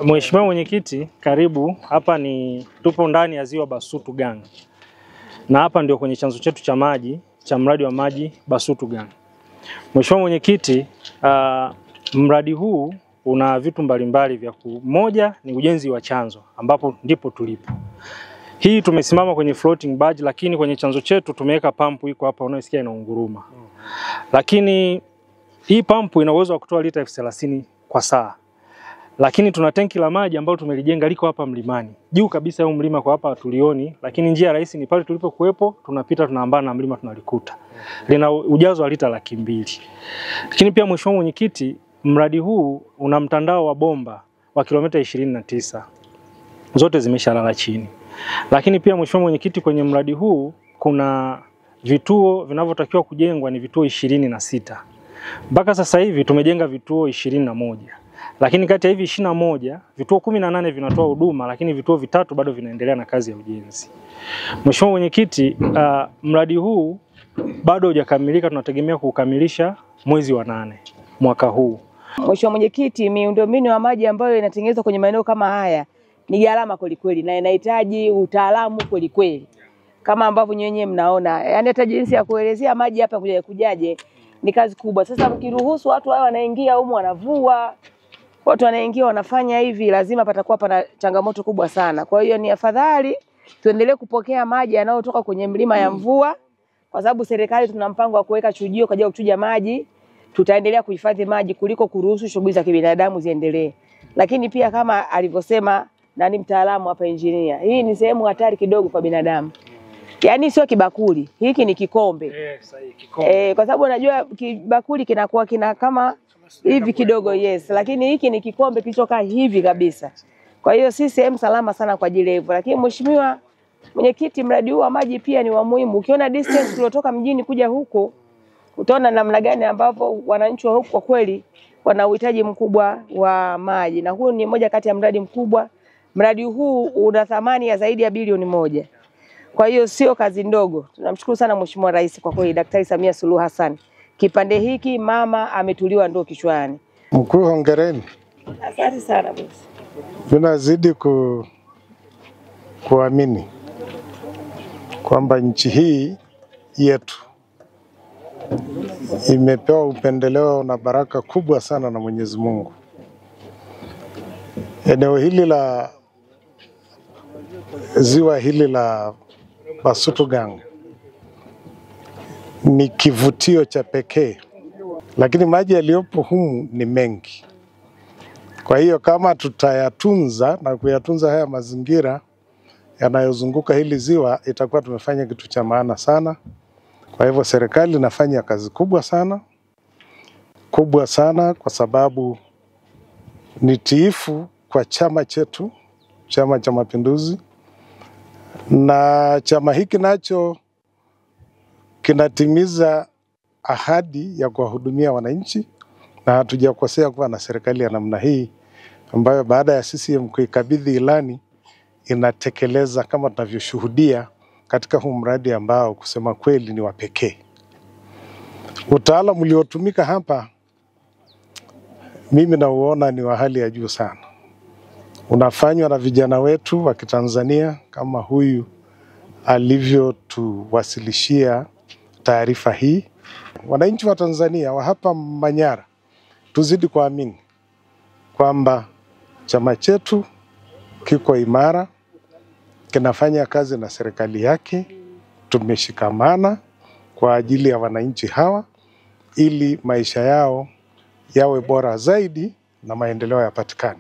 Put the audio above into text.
Mheshimiwa Mwenyekiti, karibu. Hapa tupo ndani ya Ziwa Basutu Gang. Na hapa ndio kwenye chanzo chetu cha maji cha mradi wa maji Basutu Gang. Mheshimiwa Mwenyekiti, mradi huu una vitu mbalimbali vya moja ni ujenzi wa chanzo ambapo ndipo tulipo. Hii tumesimama kwenye floating barge, lakini kwenye chanzo chetu tumeweka pampu iko hapa unayosikia inaunguruma. Lakini hii pampu ina uwezo wa kutoa lita 30,000 kwa saa. Lakini tuna tenki la maji ambalo tumelijenga liko hapa mlimani. Juu kabisa ya mlima kwa hapa tulioni, lakini njia rahisi ni pale tulipokuepo, tunapita tunaambana na mlima tunalikuta. Lina ujazo wa lita 200,000. Lakini pia Mheshimiwa Mwenyekiti, mradi huu una mtandao wa bomba wa kilomita 29. Zote zimeshalala chini. Lakini pia Mheshimiwa Mwenyekiti, kwenye mradi huu kuna vituo vinavyotakiwa kujengwa ni vituo 26. Mpaka sasa hivi tumejenga vituo 21. Lakini kati ya hivi 21, vituo 18 vinatoa huduma, lakini vituo 3 bado vinaendelea na kazi ya ujenzi. Mheshimiwa Mwenyekiti, mradi huu bado hujakamilika, tunategemea kukamilisha mwezi wa 8 mwaka huu. Mheshimiwa Mwenyekiti, miundombinu ya maji ambayo inatengenezwa kwenye maeneo kama haya ni gharama kweli na inahitaji utaalamu kweli. Kama ambavyo nyenye mnaona, yani hata jinsi ya kuelezea maji hapa kujaje ni kazi kubwa. Sasa mkiruhusu watu hao wanaingia humu wanavua, watu wanaingia wanafanya hivi, lazima patakuwa pana changamoto kubwa sana. Kwa hiyo ni afadhali tuendelee kupokea maji yanayotoka kwenye mlima ya mvua, kwa sababu serikali tuna mpango wa kuweka chujio kwa ajili ya kuchuja maji. Tutaendelea kuhifadhi maji kuliko kuruhusu shughuli za kibinadamu ziendelee. Lakini pia kama alivyosema nani mtaalamu hapa engineer, hii ni sehemu hatari kidogo kwa binadamu. Yaani sio kibakuli, hiki ni kikombe. Sahihi, kikombe. Kwa sababu unajua kibakuli kinakuwa kina kama hivi kidogo, yes, lakini hiki ni kikombe kilichokaa hivi kabisa. Kwa hiyo si sehemu salama sana kwa ajili hivyo. Lakini Mheshimiwa Mwenyekiti, mradi huu wa maji pia ni wa muhimu. Ukiona distance tuliotoka mjini kuja huko, utaona namna gani ambapo wananchi wa huko kwa kweli wana uhitaji mkubwa wa maji. Na huu ni moja kati ya mradi mkubwa. Mradi huu una thamani ya zaidi ya bilioni 1. Kwa hiyo sio kazi ndogo. Tunamshukuru sana Mheshimiwa Rais kwa kweli, Daktari Samia Suluhu Hassan. Kipande hiki mama ametuliwa ndoo kichwani. Mkuu, hongereni. Asante sana bosi. Tunazidi kuamini kwamba nchi hii yetu imepewa upendeleo na baraka kubwa sana na Mwenyezi Mungu. Eneo hili la ziwa hili la Basutu Gang ni kivutio cha pekee, lakini maji yaliyopo humu ni mengi. Kwa hiyo kama tutayatunza na kuyatunza haya mazingira yanayozunguka hili ziwa, itakuwa tumefanya kitu cha maana sana. Kwa hivyo serikali inafanya kazi kubwa sana kwa sababu ni tiifu kwa chama chetu, Chama cha Mapinduzi, na chama hiki nacho kinatimiza ahadi ya kuwahudumia wananchi, na hatujakosea kuwa na serikali ya namna hii ambayo baada ya CCM kuikabidhi ilani inatekeleza kama tunavyoshuhudia katika huu mradi ambao kusema kweli ni wa pekee. Utaalamu uliotumika hapa mimi nauona ni wa hali ya juu sana. Unafanywa na vijana wetu wa Kitanzania kama huyu alivyotuwasilishia taarifa hii. Wananchi wa Tanzania wa hapa Manyara, tuzidi kuamini kwamba chama chetu kiko imara, kinafanya kazi na serikali yake, tumeshikamana kwa ajili ya wananchi hawa ili maisha yao yawe bora zaidi na maendeleo yapatikane.